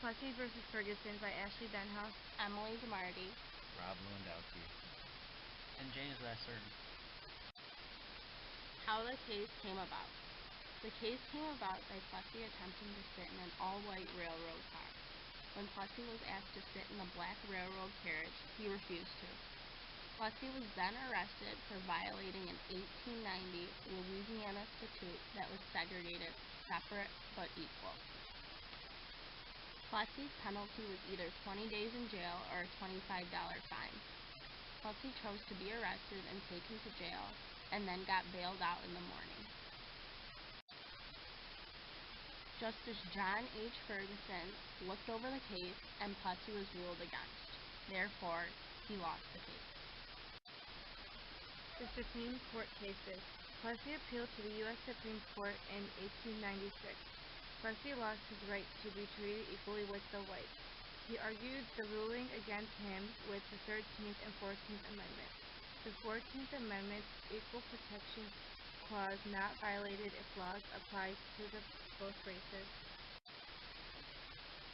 Plessy v. Ferguson by Ashley Denhouse, Emily DeMarty, Rob Lewandowski, and James Lesser. How the case came about. The case came about by Plessy attempting to sit in an all-white railroad car. When Plessy was asked to sit in the black railroad carriage, he refused to. Plessy was then arrested for violating an 1890 Louisiana statute that was segregated, separate but equal. Plessy's penalty was either 20 days in jail or a $25 fine. Plessy chose to be arrested and taken to jail, and then got bailed out in the morning. Justice John H. Ferguson looked over the case, and Plessy was ruled against. Therefore, he lost the case. The Supreme Court cases. Plessy appealed to the U.S. Supreme Court in 1896. Plessy lost his right to be treated equally with the whites. He argued the ruling against him with the 13th and 14th Amendments. The 14th Amendment's Equal Protection Clause not violated if laws applied to both races.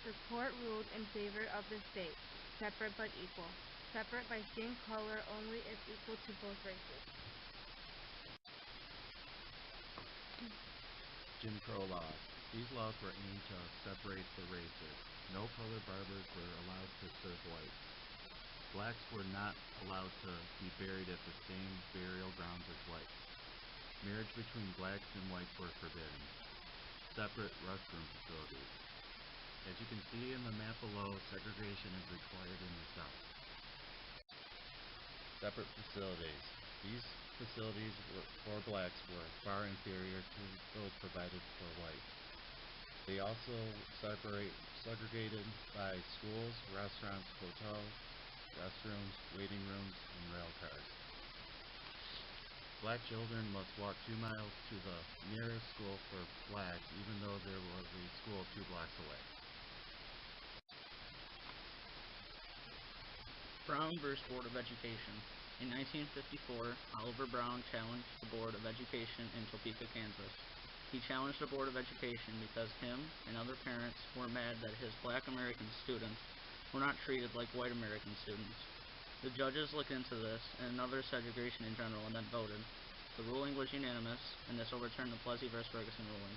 The court ruled in favor of the state, separate but equal. Separate by skin color only if equal to both races. Jim Crow laws. These laws were aimed to separate the races. No colored barbers were allowed to serve whites. Blacks were not allowed to be buried at the same burial grounds as whites. Marriage between blacks and whites were forbidden. Separate restroom facilities. As you can see in the map below, segregation is required in the South. Separate facilities. These facilities for blacks were far inferior to those provided for whites. They also segregated by schools, restaurants, hotels, restrooms, waiting rooms, and rail cars. Black children must walk 2 miles to the nearest school for blacks, even though there was a school 2 blocks away. Brown vs. Board of Education. In 1954, Oliver Brown challenged the Board of Education in Topeka, Kansas. He challenged the Board of Education because him and other parents were mad that his black American students were not treated like white American students. The judges looked into this and other segregation in general and then voted. The ruling was unanimous, and this overturned the Plessy v. Ferguson ruling.